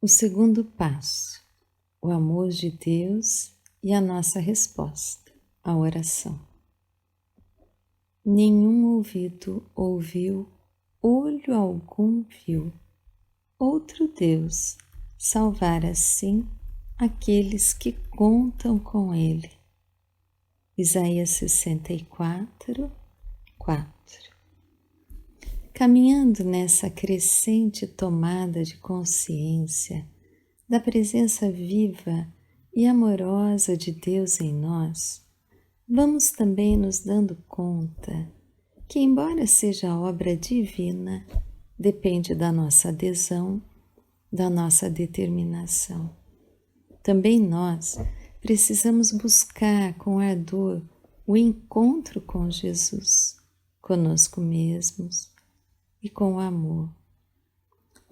O segundo passo, o amor de Deus e a nossa resposta, a oração. Nenhum ouvido ouviu, olho algum viu, outro Deus salvar assim aqueles que contam com Ele. Isaías 64, 4. Caminhando nessa crescente tomada de consciência da presença viva e amorosa de Deus em nós, vamos também nos dando conta que, embora seja obra divina, depende da nossa adesão, da nossa determinação. Também nós precisamos buscar com ardor o encontro com Jesus, conosco mesmos e com o amor.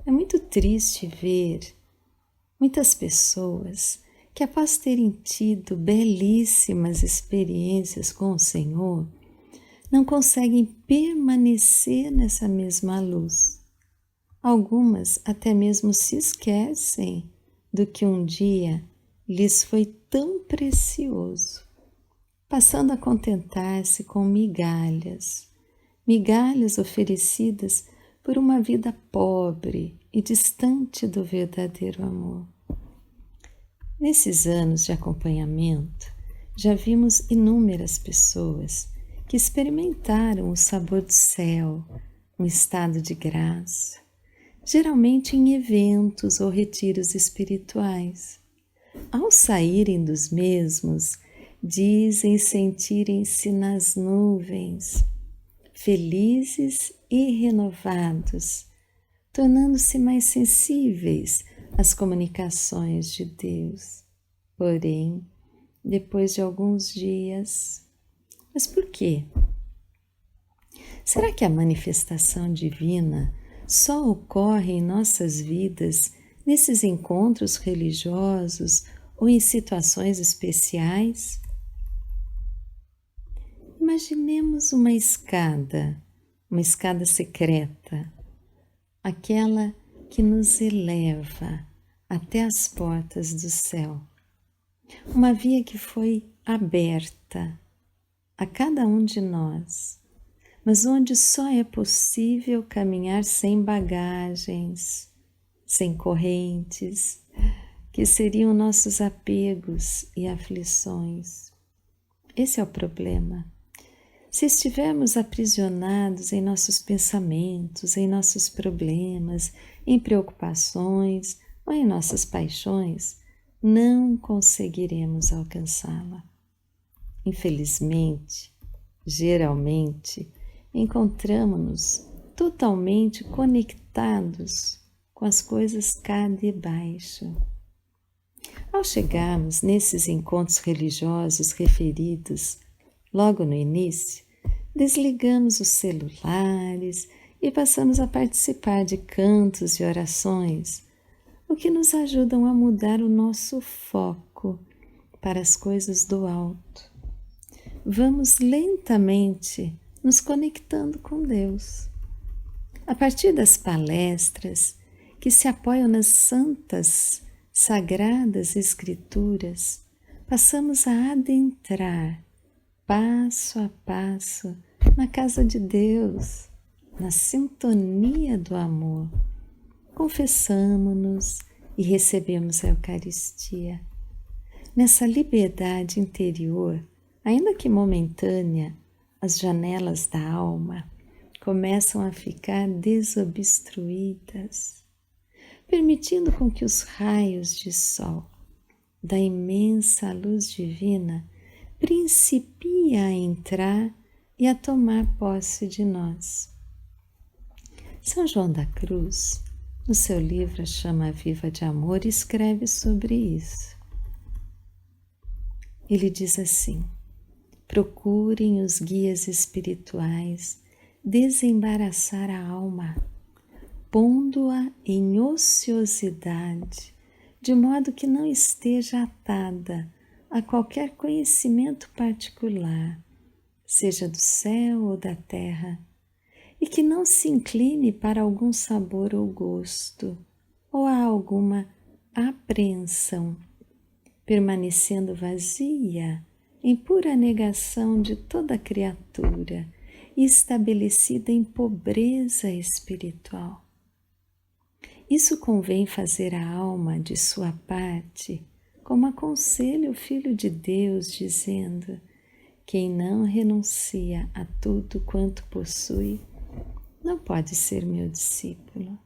É muito triste ver muitas pessoas que, após terem tido belíssimas experiências com o Senhor, não conseguem permanecer nessa mesma luz. Algumas até mesmo se esquecem do que um dia lhes foi tão precioso, passando a contentar-se com migalhas oferecidas por uma vida pobre e distante do verdadeiro amor. Nesses anos de acompanhamento, já vimos inúmeras pessoas que experimentaram o sabor do céu, um estado de graça, geralmente em eventos ou retiros espirituais. Ao saírem dos mesmos, dizem sentirem-se nas nuvens, felizes e renovados, tornando-se mais sensíveis às comunicações de Deus. Porém, depois de alguns dias, mas por quê? Será que a manifestação divina só ocorre em nossas vidas nesses encontros religiosos ou em situações especiais? Imaginemos uma escada secreta, aquela que nos eleva até as portas do céu. Uma via que foi aberta a cada um de nós, mas onde só é possível caminhar sem bagagens, sem correntes, que seriam nossos apegos e aflições. Esse é o problema. Se estivermos aprisionados em nossos pensamentos, em nossos problemas, em preocupações ou em nossas paixões, não conseguiremos alcançá-la. Infelizmente, geralmente, encontramos-nos totalmente conectados com as coisas cá de baixo. Ao chegarmos nesses encontros religiosos referidos logo no início, desligamos os celulares e passamos a participar de cantos e orações, o que nos ajudam a mudar o nosso foco para as coisas do alto. Vamos lentamente nos conectando com Deus. A partir das palestras que se apoiam nas santas, sagradas Escrituras, passamos a adentrar passo a passo na casa de Deus, na sintonia do amor. Confessamo-nos e recebemos a Eucaristia. Nessa liberdade interior, ainda que momentânea, as janelas da alma começam a ficar desobstruídas, permitindo com que os raios de sol da imensa luz divina principiem a entrar e a tomar posse de nós. São João da Cruz, no seu livro A Chama Viva de Amor, escreve sobre isso. Ele diz assim: procurem os guias espirituais desembaraçar a alma, pondo-a em ociosidade, de modo que não esteja atada a qualquer conhecimento particular, seja do céu ou da terra, e que não se incline para algum sabor ou gosto, ou a alguma apreensão, permanecendo vazia, em pura negação de toda criatura e estabelecida em pobreza espiritual. Isso convém fazer a alma de sua parte, como aconselha o Filho de Deus, dizendo: quem não renuncia a tudo quanto possui, não pode ser meu discípulo.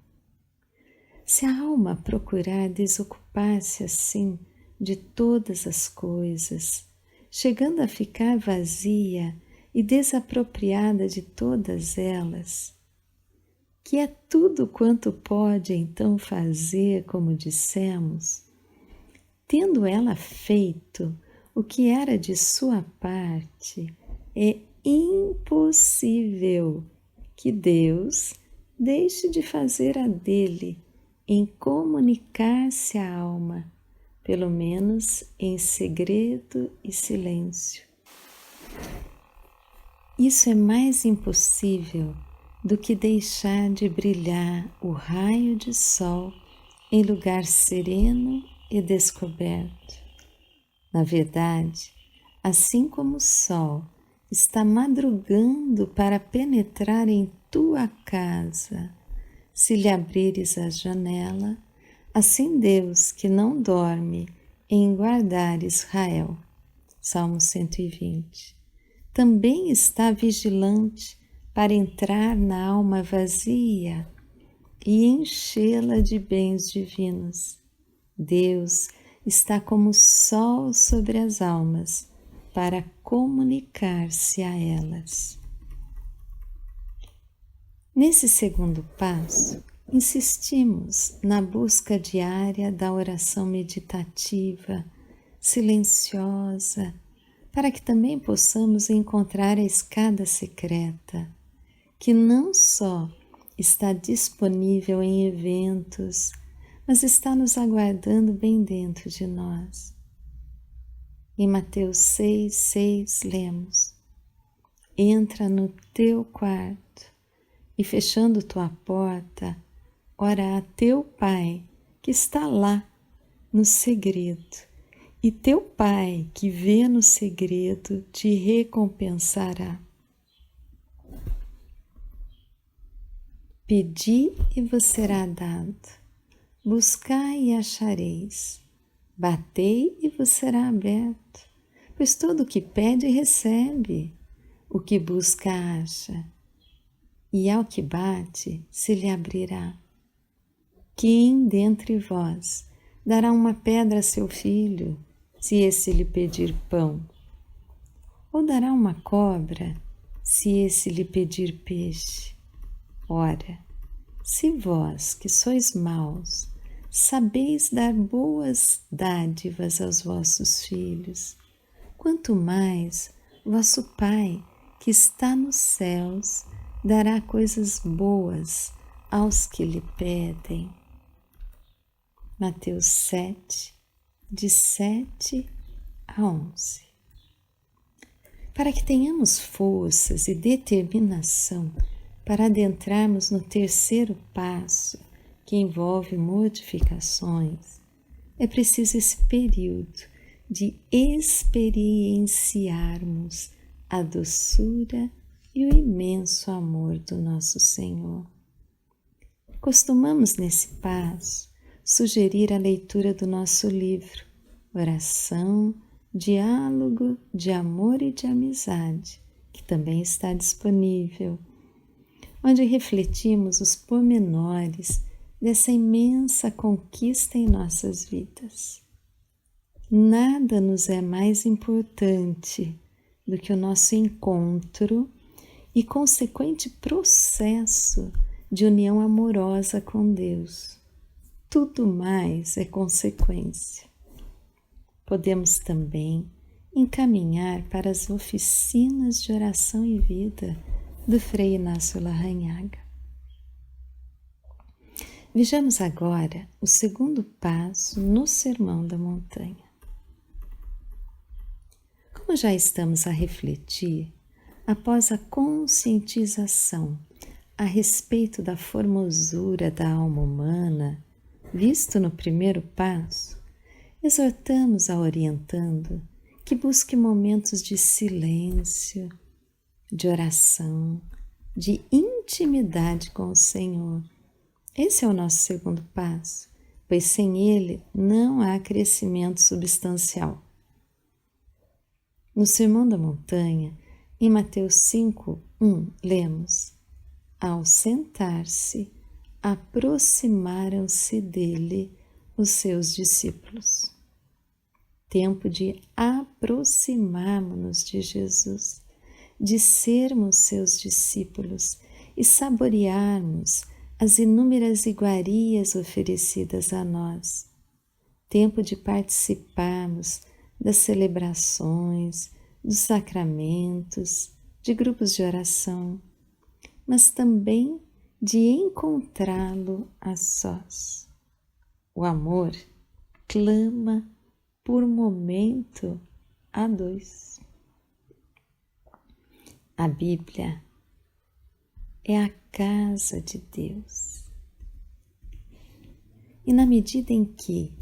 Se a alma procurar desocupar-se assim de todas as coisas, chegando a ficar vazia e desapropriada de todas elas, que é tudo quanto pode então fazer, como dissemos, tendo ela feito o que era de sua parte, é impossível que Deus deixe de fazer a dele em comunicar-se à alma, pelo menos em segredo e silêncio. Isso é mais impossível do que deixar de brilhar o raio de sol em lugar sereno e descoberto. Na verdade, assim como o sol está madrugando para penetrar em tua casa, se lhe abrires a janela, assim Deus, que não dorme em guardar Israel, Salmo 120, também está vigilante para entrar na alma vazia e enchê-la de bens divinos. Deus está como o sol sobre as almas para comunicar-se a elas. Nesse segundo passo, insistimos na busca diária da oração meditativa, silenciosa, para que também possamos encontrar a escada secreta, que não só está disponível em eventos, mas está nos aguardando bem dentro de nós. Em Mateus 6,6 lemos: entra no teu quarto e, fechando tua porta, ora a teu Pai que está lá no segredo, e teu Pai que vê no segredo te recompensará. Pedi e vos será dado, buscai e achareis, batei e vos será aberto, pois todo o que pede recebe, o que busca acha, e ao que bate se lhe abrirá. Quem dentre vós dará uma pedra a seu filho, se esse lhe pedir pão? Ou dará uma cobra, se esse lhe pedir peixe? Ora, se vós, que sois maus, sabeis dar boas dádivas aos vossos filhos, quanto mais vosso Pai, que está nos céus, dará coisas boas aos que lhe pedem. Mateus 7, de 7 a 11. Para que tenhamos forças e determinação para adentrarmos no terceiro passo, que envolve modificações, é preciso esse período de experienciarmos a doçura e o imenso amor do nosso Senhor. Costumamos, nesse passo, sugerir a leitura do nosso livro, Oração, Diálogo de Amor e de Amizade, que também está disponível, onde refletimos os pormenores dessa imensa conquista em nossas vidas. Nada nos é mais importante do que o nosso encontro e consequente processo de união amorosa com Deus. Tudo mais é consequência. Podemos também encaminhar para as oficinas de oração e vida do Frei Inácio Larrañaga. Vejamos agora o segundo passo no Sermão da Montanha. Como já estamos a refletir, após a conscientização a respeito da formosura da alma humana, visto no primeiro passo, exortamos a orientando que busque momentos de silêncio, de oração, de intimidade com o Senhor. Esse é o nosso segundo passo, pois sem ele não há crescimento substancial. No Sermão da Montanha, em Mateus 5:1, lemos: ao sentar-se, aproximaram-se dele os seus discípulos. Tempo de aproximarmos-nos de Jesus, de sermos seus discípulos e saborearmos as inúmeras iguarias oferecidas a nós. Tempo de participarmos das celebrações, dos sacramentos, de grupos de oração, mas também de encontrá-lo a sós. O amor clama por momento a dois. A Bíblia é a casa de Deus. E na medida em que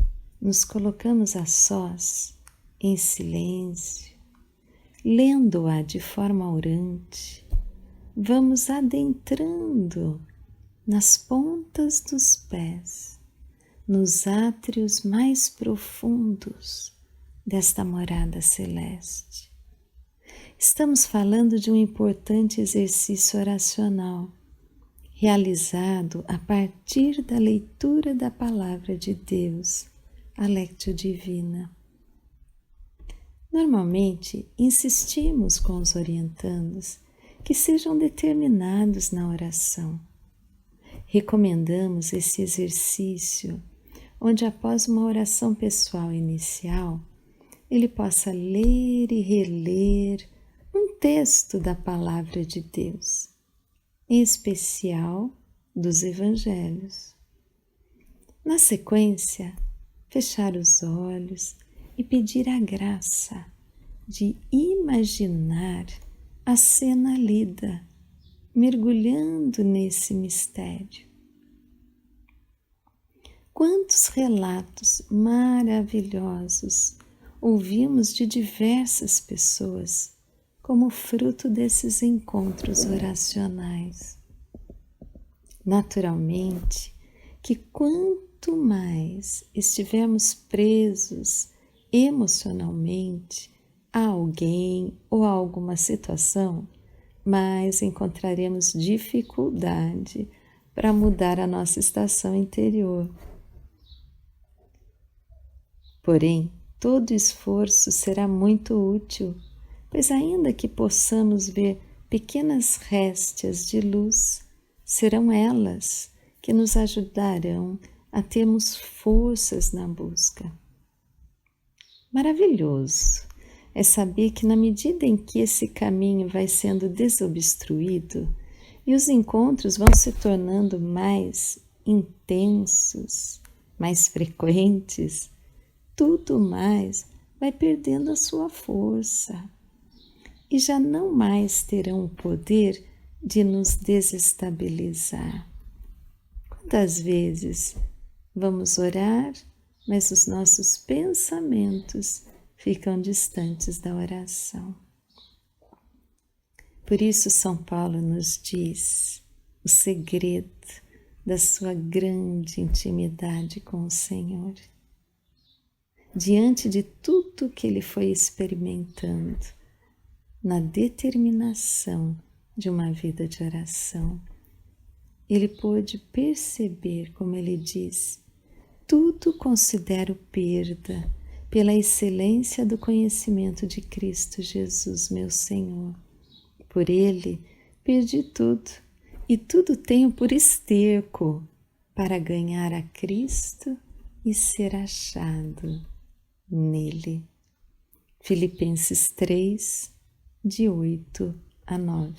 nos colocamos a sós, em silêncio, lendo-a de forma orante, vamos adentrando nas pontas dos pés, nos átrios mais profundos desta morada celeste. Estamos falando de um importante exercício oracional, realizado a partir da leitura da Palavra de Deus, a Lectio Divina. Normalmente, insistimos com os orientandos que sejam determinados na oração. Recomendamos esse exercício, onde após uma oração pessoal inicial, ele possa ler e reler um texto da Palavra de Deus, em especial dos Evangelhos. Na sequência, fechar os olhos e pedir a graça de imaginar a cena lida, mergulhando nesse mistério. Quantos relatos maravilhosos ouvimos de diversas pessoas como fruto desses encontros oracionais. Naturalmente que quanto mais estivermos presos emocionalmente a alguém ou a alguma situação, mais encontraremos dificuldade para mudar a nossa estação interior. Porém, todo esforço será muito útil, pois ainda que possamos ver pequenas réstias de luz, serão elas que nos ajudarão a termos forças na busca. Maravilhoso é saber que na medida em que esse caminho vai sendo desobstruído e os encontros vão se tornando mais intensos, mais frequentes, tudo mais vai perdendo a sua força e já não mais terão o poder de nos desestabilizar. Quantas vezes vamos orar, mas os nossos pensamentos ficam distantes da oração? Por isso São Paulo nos diz o segredo da sua grande intimidade com o Senhor. Diante de tudo que ele foi experimentando, na determinação de uma vida de oração, ele pôde perceber, como ele diz, tudo considero perda pela excelência do conhecimento de Cristo Jesus, meu Senhor. Por ele perdi tudo e tudo tenho por esterco para ganhar a Cristo e ser achado nele. Filipenses 3, de 8 a 9.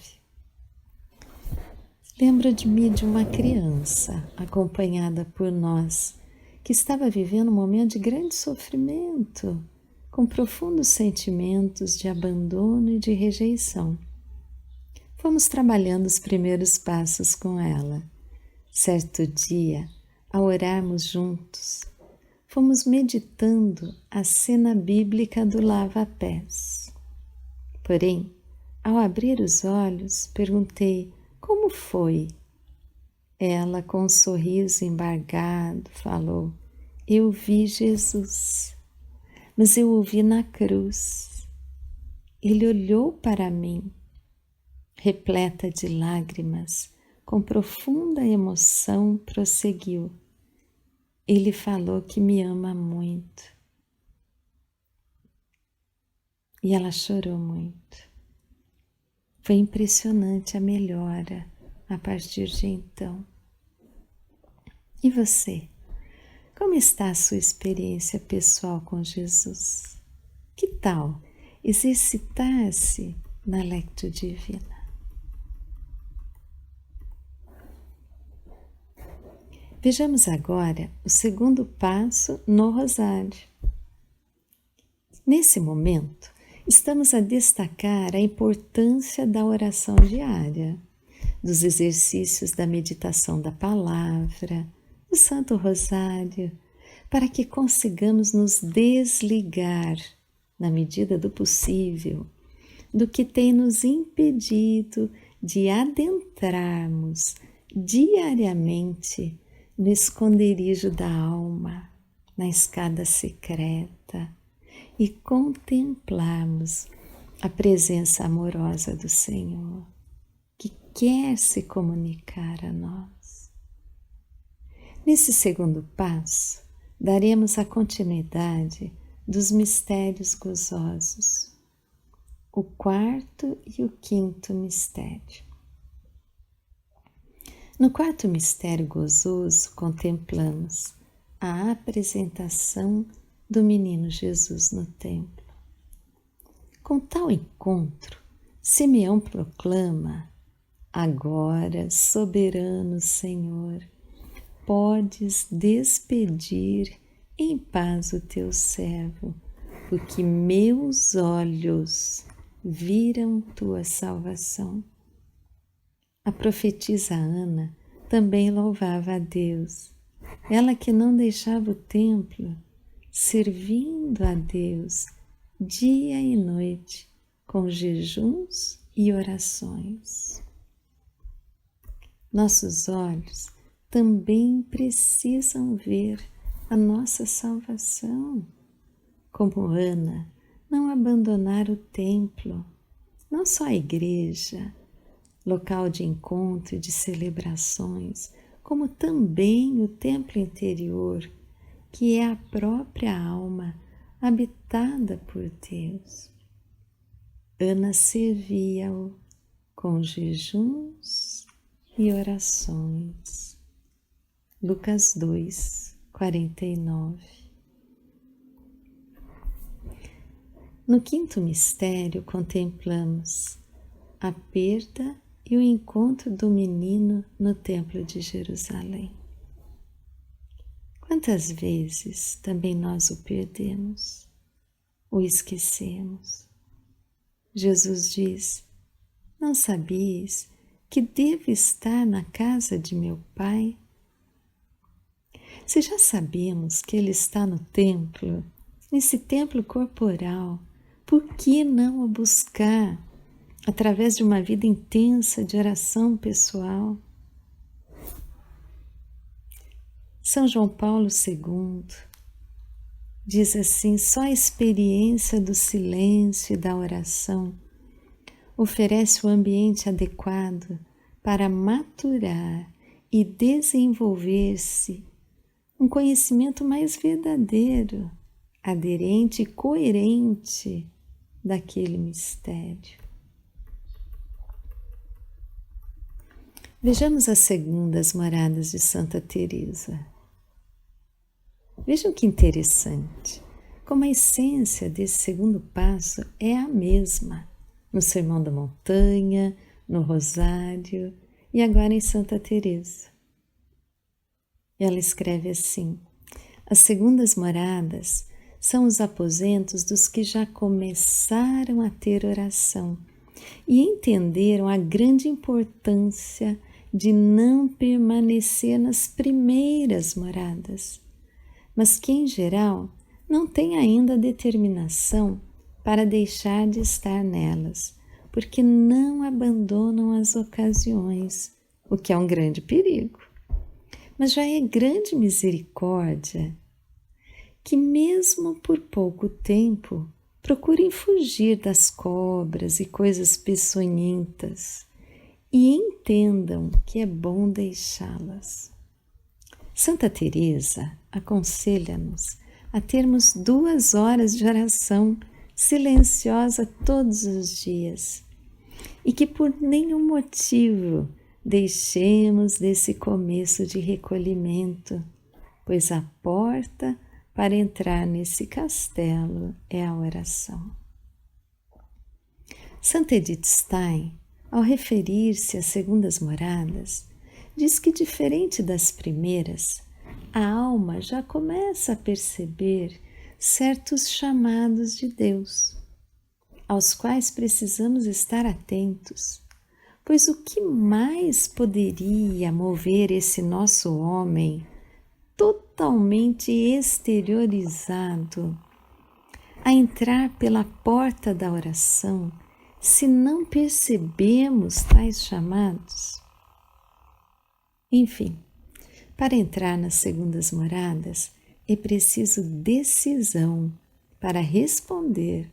Lembro-me de uma criança acompanhada por nós, que estava vivendo um momento de grande sofrimento, com profundos sentimentos de abandono e de rejeição. Fomos trabalhando os primeiros passos com ela. Certo dia, ao orarmos juntos, fomos meditando a cena bíblica do lava-pés. Porém, ao abrir os olhos, perguntei: como foi? Ela, com um sorriso embargado, falou: eu vi Jesus, mas eu o vi na cruz. Ele olhou para mim, repleta de lágrimas, com profunda emoção, prosseguiu: ele falou que me ama muito. E ela chorou muito. Foi impressionante a melhora a partir de então. E você? Como está a sua experiência pessoal com Jesus? Que tal exercitar-se na Lectio Divina? Vejamos agora o segundo passo no rosário. Nesse momento, estamos a destacar a importância da oração diária, dos exercícios da meditação da palavra, do Santo Rosário, para que consigamos nos desligar, na medida do possível, do que tem nos impedido de adentrarmos diariamente no esconderijo da alma, na escada secreta, e contemplarmos a presença amorosa do Senhor, que quer se comunicar a nós. Nesse segundo passo, daremos a continuidade dos mistérios gozosos, o quarto e o quinto mistério. No quarto mistério gozoso, contemplamos a apresentação do menino Jesus no templo. Com tal encontro, Simeão proclama: agora, soberano Senhor, podes despedir em paz o teu servo, porque meus olhos viram tua salvação. A profetisa Ana também louvava a Deus, ela que não deixava o templo, servindo a Deus dia e noite com jejuns e orações. Nossos olhos também precisam ver a nossa salvação. Como Ana, não abandonar o templo, não só a igreja, local de encontro e de celebrações, como também o templo interior, que é a própria alma habitada por Deus. Ana servia-o com jejuns e orações. Lucas 2, 49. No quinto mistério, contemplamos a perda e o encontro do menino no Templo de Jerusalém. Quantas vezes também nós o perdemos, o esquecemos? Jesus diz: não sabias que devo estar na casa de meu Pai? Se já sabemos que Ele está no templo, nesse templo corporal, por que não o buscar através de uma vida intensa de oração pessoal? São João Paulo II diz assim: só a experiência do silêncio e da oração oferece o ambiente adequado para maturar e desenvolver-se um conhecimento mais verdadeiro, aderente e coerente daquele mistério. Vejamos as segundas moradas de Santa Teresa. Vejam que interessante, como a essência desse segundo passo é a mesma no Sermão da Montanha, no Rosário e agora em Santa Teresa. Ela escreve assim: as segundas moradas são os aposentos dos que já começaram a ter oração e entenderam a grande importância de não permanecer nas primeiras moradas, mas que, em geral, não tem ainda determinação para deixar de estar nelas, porque não abandonam as ocasiões, o que é um grande perigo. Mas já é grande misericórdia que, mesmo por pouco tempo, procurem fugir das cobras e coisas peçonhentas e entendam que é bom deixá-las. Santa Teresa aconselha-nos a termos 2 horas de oração silenciosa todos os dias e que por nenhum motivo deixemos desse começo de recolhimento, pois a porta para entrar nesse castelo é a oração. Santa Edith Stein, ao referir-se às segundas moradas, diz que, diferente das primeiras, a alma já começa a perceber certos chamados de Deus, aos quais precisamos estar atentos, pois o que mais poderia mover esse nosso homem totalmente exteriorizado a entrar pela porta da oração se não percebemos tais chamados? Enfim, para entrar nas segundas moradas é preciso decisão para responder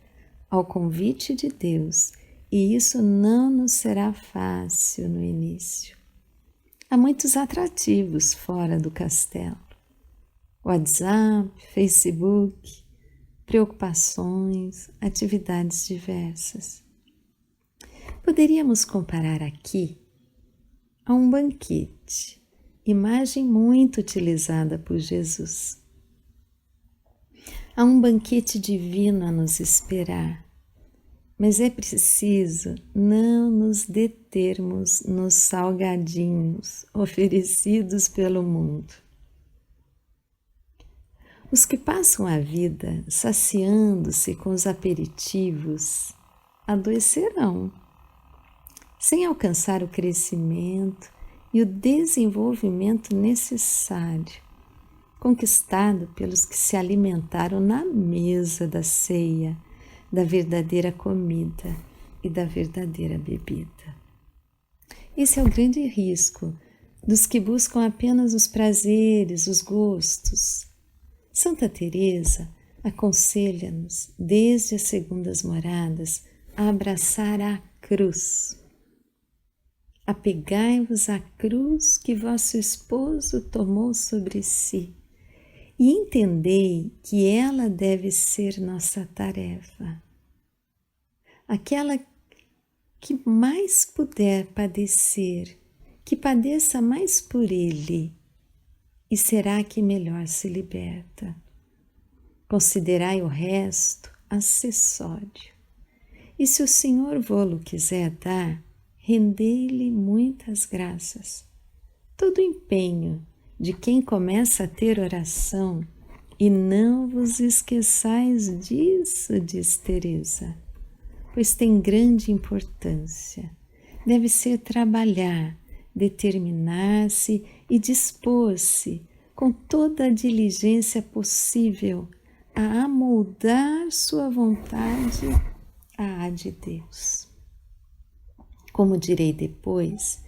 ao convite de Deus, e isso não nos será fácil no início. Há muitos atrativos fora do castelo: WhatsApp, Facebook, preocupações, atividades diversas. Poderíamos comparar aqui a um banquete, imagem muito utilizada por Jesus. Há um banquete divino a nos esperar, mas é preciso não nos determos nos salgadinhos oferecidos pelo mundo. Os que passam a vida saciando-se com os aperitivos adoecerão, sem alcançar o crescimento e o desenvolvimento necessário, conquistado pelos que se alimentaram na mesa da ceia, da verdadeira comida e da verdadeira bebida. Esse é o grande risco dos que buscam apenas os prazeres, os gostos. Santa Teresa aconselha-nos, desde as segundas moradas, a abraçar a cruz. Apegai-vos à cruz que vosso esposo tomou sobre si, e entendei que ela deve ser nossa tarefa. Aquela que mais puder padecer, que padeça mais por ele, e será que melhor se liberta. Considerai o resto acessório, e se o Senhor vô-lo quiser dar, rendei-lhe muitas graças. Todo empenho de quem começa a ter oração, e não vos esqueçais disso, diz Teresa, pois tem grande importância. Deve ser trabalhar, determinar-se e dispor-se com toda a diligência possível a amoldar sua vontade à de Deus. Como direi depois,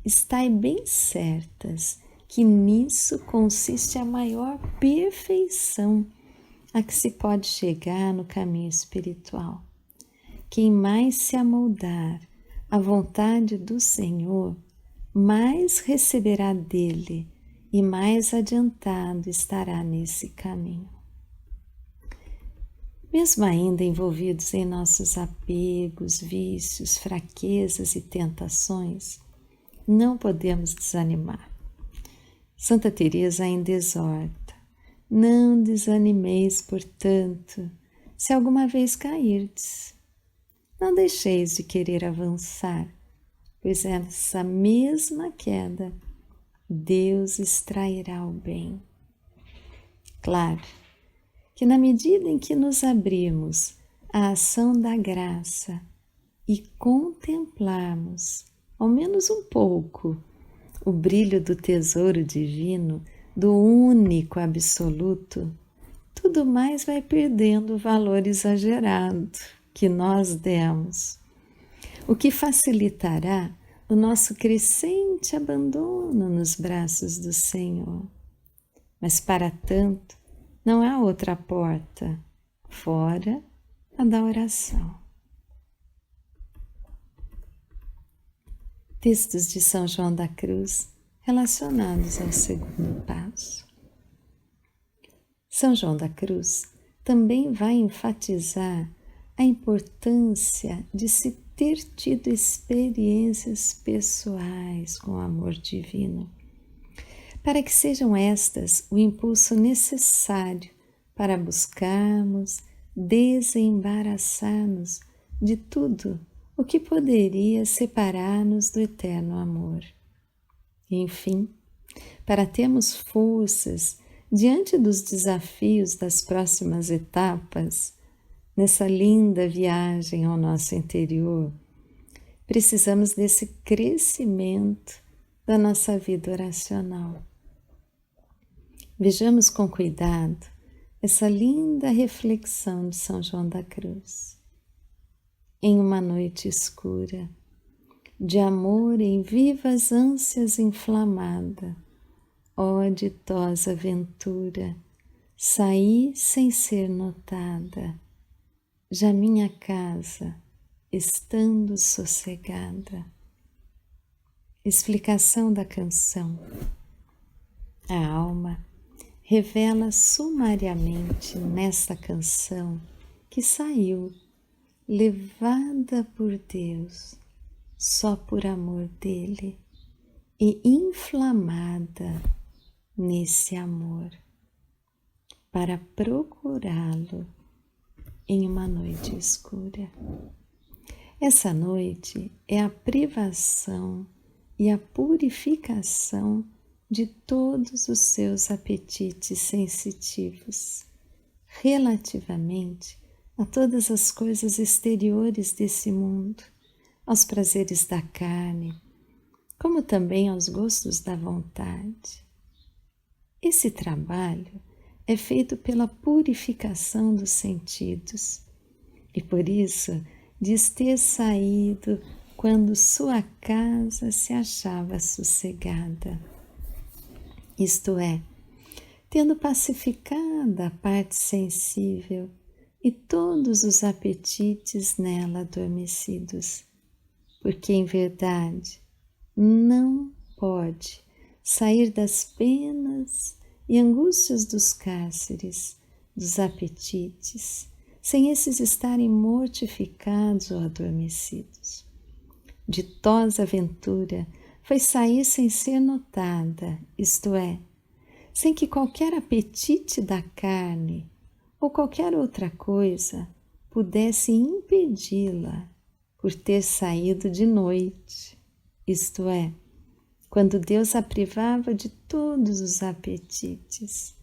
estai bem certas que nisso consiste a maior perfeição a que se pode chegar no caminho espiritual. Quem mais se amoldar à vontade do Senhor, mais receberá dele e mais adiantado estará nesse caminho. Mesmo ainda envolvidos em nossos apegos, vícios, fraquezas e tentações, não podemos desanimar. Santa Teresa ainda exorta: não desanimeis, portanto, se alguma vez cairdes. Não deixeis de querer avançar, pois essa mesma queda Deus extrairá o bem. Claro que na medida em que nos abrimos à ação da graça e contemplarmos, ao menos um pouco, o brilho do tesouro divino, do único absoluto, tudo mais vai perdendo o valor exagerado que nós demos, o que facilitará o nosso crescente abandono nos braços do Senhor. Mas para tanto, não há outra porta fora a da oração. Textos de São João da Cruz relacionados ao segundo passo. São João da Cruz também vai enfatizar a importância de se ter tido experiências pessoais com o amor divino, para que sejam estas o impulso necessário para buscarmos desembaraçar-nos de tudo o que poderia separar-nos do eterno amor. Enfim, para termos forças diante dos desafios das próximas etapas, nessa linda viagem ao nosso interior, precisamos desse crescimento da nossa vida oracional. Vejamos com cuidado essa linda reflexão de São João da Cruz. Em uma noite escura, de amor em vivas ânsias inflamada, ó ditosa ventura, saí sem ser notada, já minha casa estando sossegada. Explicação da canção. A alma revela sumariamente nesta canção que saiu, levada por Deus, só por amor dele, e inflamada nesse amor, para procurá-lo em uma noite escura. Essa noite é a privação e a purificação de todos os seus apetites sensitivos, relativamente a todas as coisas exteriores desse mundo, aos prazeres da carne, como também aos gostos da vontade. Esse trabalho é feito pela purificação dos sentidos e por isso diz ter saído quando sua casa se achava sossegada. Isto é, tendo pacificada a parte sensível e todos os apetites nela adormecidos, porque em verdade não pode sair das penas e angústias dos cárceres, dos apetites, sem esses estarem mortificados ou adormecidos. Ditosa ventura foi sair sem ser notada, isto é, sem que qualquer apetite da carne ou qualquer outra coisa pudesse impedi-la por ter saído de noite, isto é, quando Deus a privava de todos os apetites.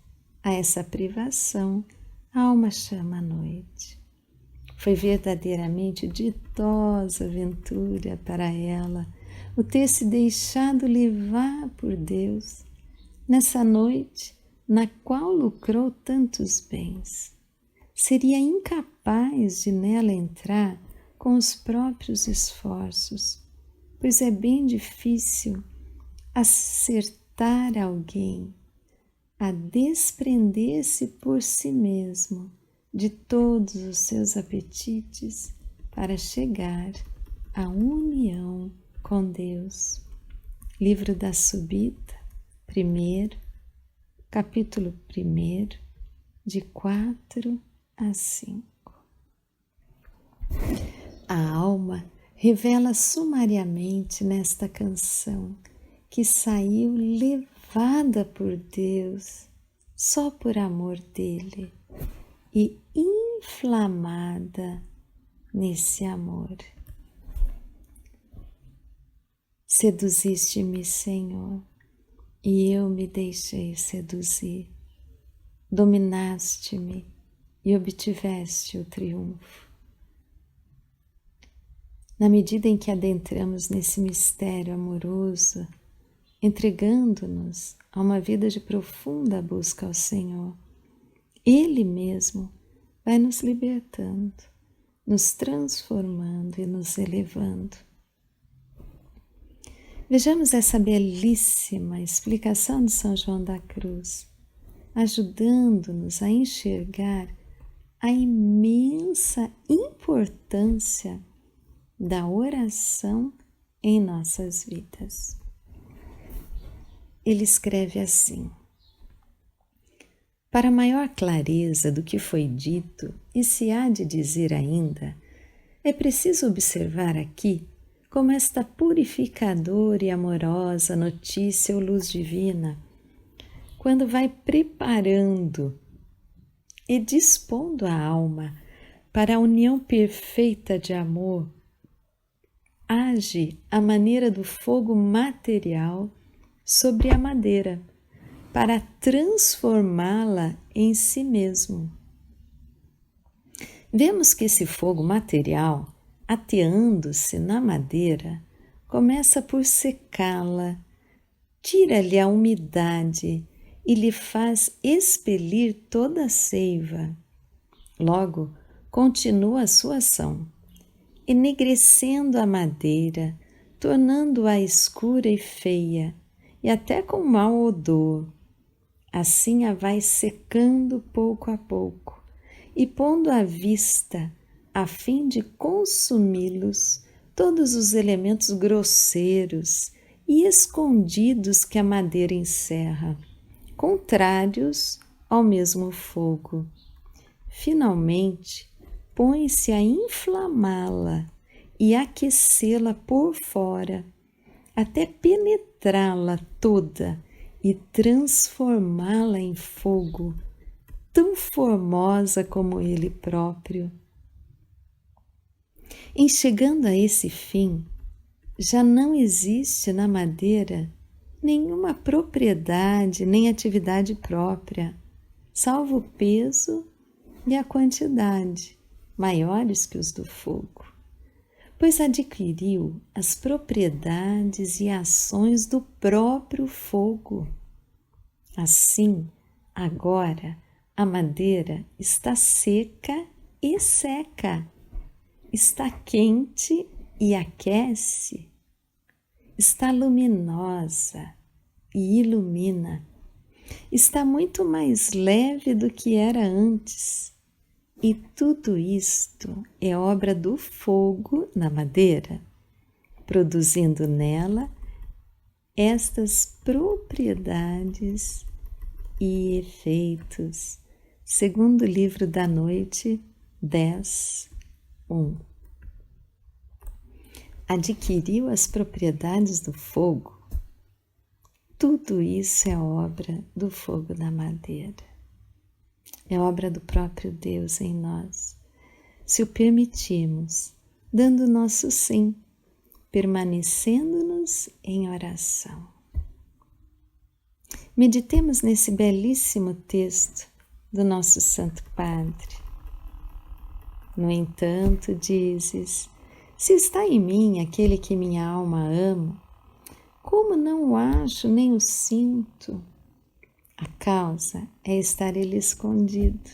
A essa privação a alma chama a noite. Foi verdadeiramente ditosa ventura para ela o ter se deixado levar por Deus nessa noite na qual lucrou tantos bens. Seria incapaz de nela entrar com os próprios esforços, pois é bem difícil acertar alguém a desprender-se por si mesmo de todos os seus apetites para chegar à união com Deus. Livro da Subida, capítulo 1, de 4 a 5. A alma revela sumariamente nesta canção que saiu levada por Deus, só por amor dele, e inflamada nesse amor. Seduziste-me, Senhor, e eu me deixei seduzir. Dominaste-me e obtiveste o triunfo. Na medida em que adentramos nesse mistério amoroso entregando-nos a uma vida de profunda busca ao Senhor. Ele mesmo vai nos libertando, nos transformando e nos elevando. Vejamos essa belíssima explicação de São João da Cruz, ajudando-nos a enxergar a imensa importância da oração em nossas vidas. Ele escreve assim: para maior clareza do que foi dito e se há de dizer ainda, é preciso observar aqui como esta purificadora e amorosa notícia ou luz divina, quando vai preparando e dispondo a alma para a união perfeita de amor, age à maneira do fogo material sobre a madeira, para transformá-la em si mesmo. Vemos que esse fogo material, ateando-se na madeira, começa por secá-la, tira-lhe a umidade e lhe faz expelir toda a seiva. Logo, continua a sua ação, enegrecendo a madeira, tornando-a escura e feia, e até com mau odor. Assim a vai secando pouco a pouco e pondo à vista, a fim de consumi-los, todos os elementos grosseiros e escondidos que a madeira encerra, contrários ao mesmo fogo. Finalmente, põe-se a inflamá-la e aquecê-la por fora, até penetrá-la toda e transformá-la em fogo, tão formosa como ele próprio. Em chegando a esse fim, já não existe na madeira nenhuma propriedade nem atividade própria, salvo o peso e a quantidade, maiores que os do fogo, pois adquiriu as propriedades e ações do próprio fogo. Assim, agora, a madeira está seca e seca, está quente e aquece, está luminosa e ilumina, está muito mais leve do que era antes. E tudo isto é obra do fogo na madeira, produzindo nela estas propriedades e efeitos, segundo o livro da noite 10:1. Adquiriu as propriedades do fogo. Tudo isso é obra do fogo na madeira. É obra do próprio Deus em nós, se o permitirmos, dando nosso sim, permanecendo-nos em oração. Meditemos nesse belíssimo texto do nosso Santo Padre. No entanto, dizes: se está em mim aquele que minha alma ama, como não o acho nem o sinto? A causa é estar ele escondido,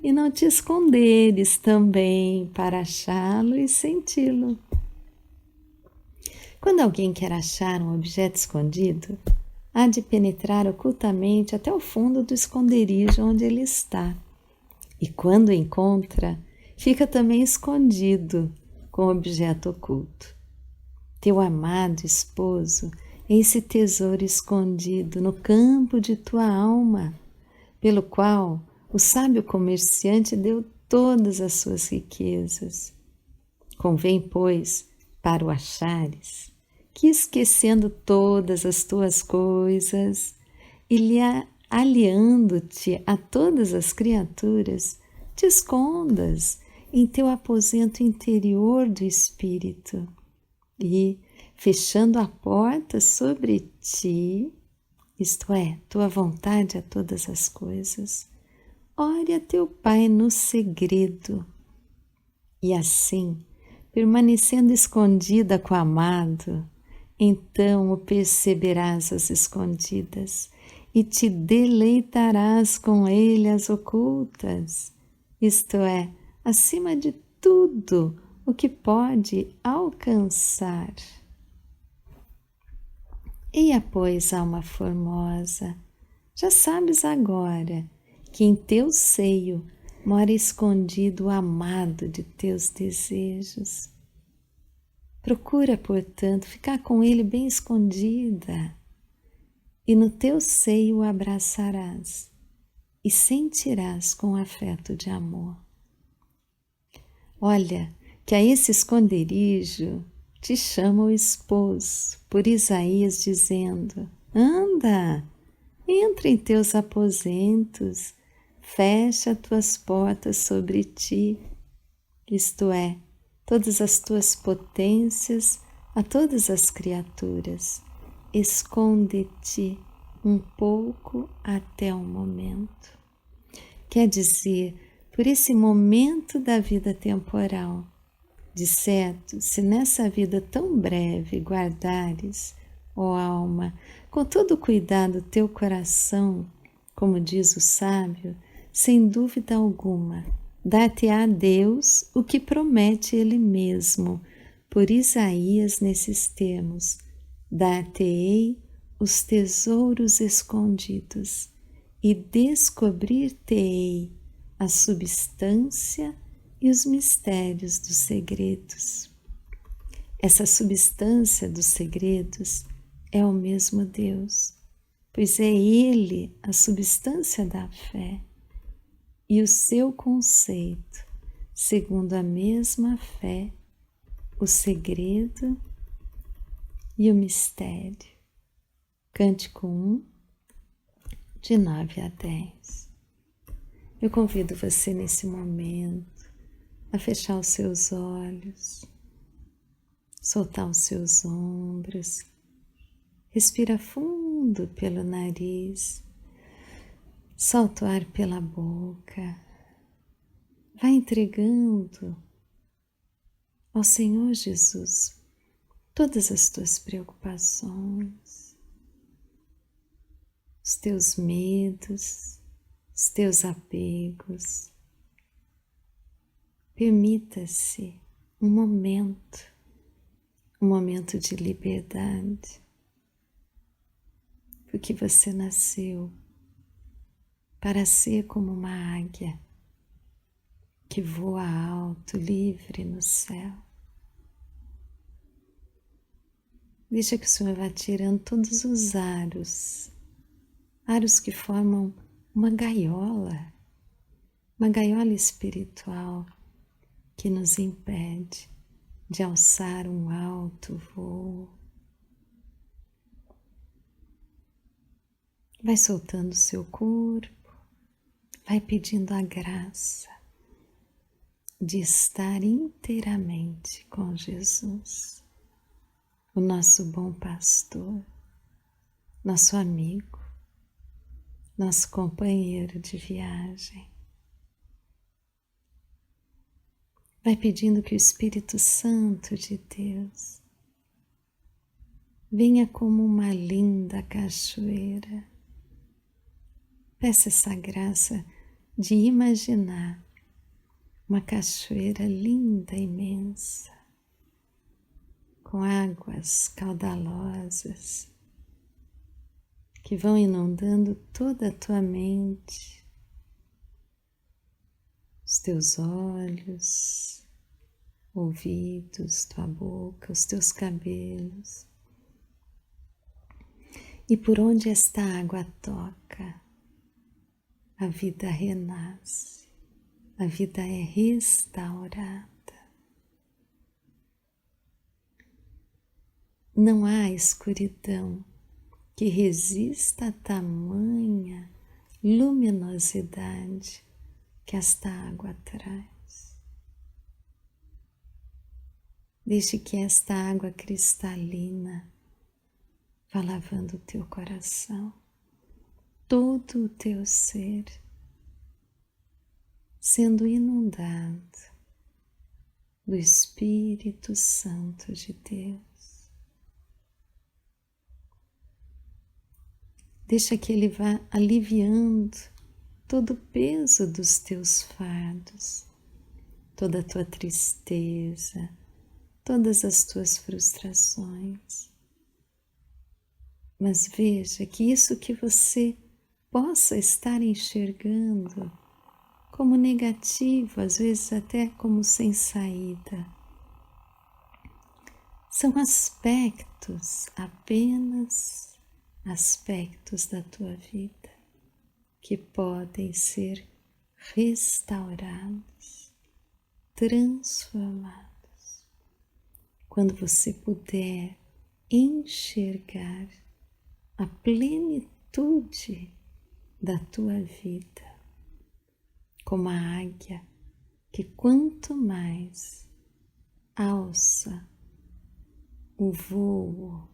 e não te esconderes também para achá-lo e senti-lo. Quando alguém quer achar um objeto escondido, há de penetrar ocultamente até o fundo do esconderijo onde ele está. E quando o encontra, fica também escondido com o objeto oculto. Teu amado esposo é esse tesouro escondido no campo de tua alma, pelo qual o sábio comerciante deu todas as suas riquezas. Convém, pois, para o achares, que esquecendo todas as tuas coisas e lhe aliando-te a todas as criaturas, te escondas em teu aposento interior do espírito e, fechando a porta sobre ti, isto é, tua vontade a todas as coisas, ore a teu Pai no segredo. E assim, permanecendo escondida com o amado, então o perceberás às escondidas e te deleitarás com ele às ocultas, isto é, acima de tudo o que pode alcançar. Eia, pois, alma formosa, já sabes agora que em teu seio mora escondido o amado de teus desejos. Procura, portanto, ficar com ele bem escondida, e no teu seio o abraçarás e sentirás com afeto de amor. Olha, que a esse esconderijo te chama o esposo, por Isaías dizendo: anda, entra em teus aposentos, fecha tuas portas sobre ti, isto é, todas as tuas potências a todas as criaturas. Esconde-te um pouco até o momento. Quer dizer, por esse momento da vida temporal. De certo, se nessa vida tão breve guardares, ó alma, com todo cuidado teu coração, como diz o sábio, sem dúvida alguma, dar-te-á Deus o que promete Ele mesmo, por Isaías nesses termos: dar-te-ei os tesouros escondidos e descobrir-te-ei a substância e os mistérios dos segredos. Essa substância dos segredos é o mesmo Deus, pois é Ele a substância da fé e o seu conceito, segundo a mesma fé, o segredo e o mistério. Cântico 1, de 9 a 10. Eu convido você nesse momento a fechar os seus olhos, soltar os seus ombros, respira fundo pelo nariz, solta o ar pela boca, vai entregando ao Senhor Jesus todas as tuas preocupações, os teus medos, os teus apegos. Permita-se um momento de liberdade, porque você nasceu para ser como uma águia que voa alto, livre no céu. Deixa que o Senhor vá tirando todos os aros que formam uma gaiola espiritual que nos impede de alçar um alto voo. Vai soltando o seu corpo, vai pedindo a graça de estar inteiramente com Jesus, o nosso bom pastor, nosso amigo, nosso companheiro de viagem. Vai pedindo que o Espírito Santo de Deus venha como uma linda cachoeira. Peça essa graça de imaginar uma cachoeira linda, imensa, com águas caudalosas que vão inundando toda a tua mente, os teus olhos, ouvidos, tua boca, os teus cabelos. E por onde esta água toca, a vida renasce, a vida é restaurada. Não há escuridão que resista a tamanha luminosidade que esta água traz. Deixe que esta água cristalina vá lavando o teu coração, todo o teu ser, sendo inundado do Espírito Santo de Deus. Deixa que Ele vá aliviando todo o peso dos teus fardos, toda a tua tristeza, todas as tuas frustrações. Mas veja que isso que você possa estar enxergando como negativo, às vezes até como sem saída, são aspectos, apenas aspectos da tua vida que podem ser restaurados, transformados, quando você puder enxergar a plenitude da tua vida, como a águia que quanto mais alça o voo,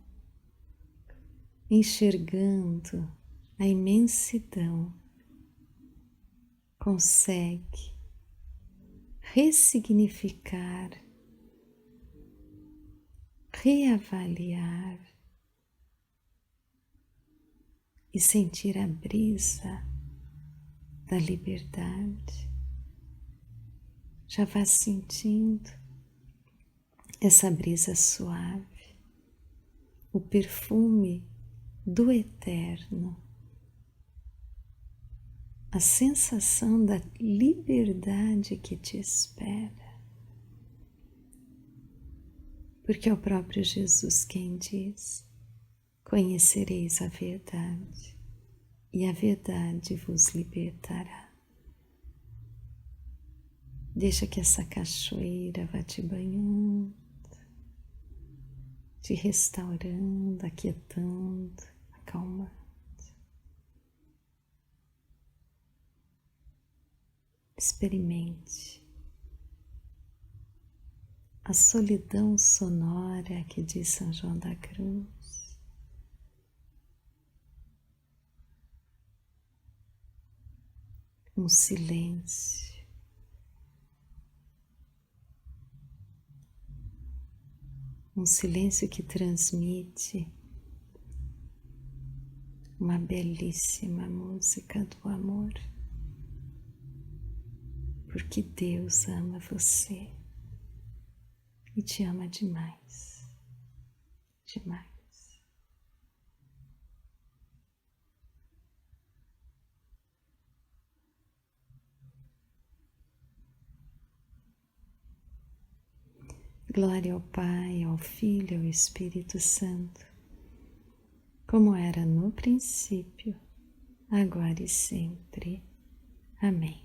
enxergando a imensidão, consegue ressignificar, reavaliar e sentir a brisa da liberdade. Já vá sentindo essa brisa suave, o perfume do eterno, a sensação da liberdade que te espera, porque é o próprio Jesus quem diz: conhecereis a verdade e a verdade vos libertará. Deixa que essa cachoeira vá te banhando, te restaurando, aquietando, acalmando. Experimente a solidão sonora que diz São João da Cruz. Um silêncio. Um silêncio que transmite uma belíssima música do amor, porque Deus ama você e te ama demais, demais. Glória ao Pai, ao Filho e ao Espírito Santo, como era no princípio, agora e sempre. Amém.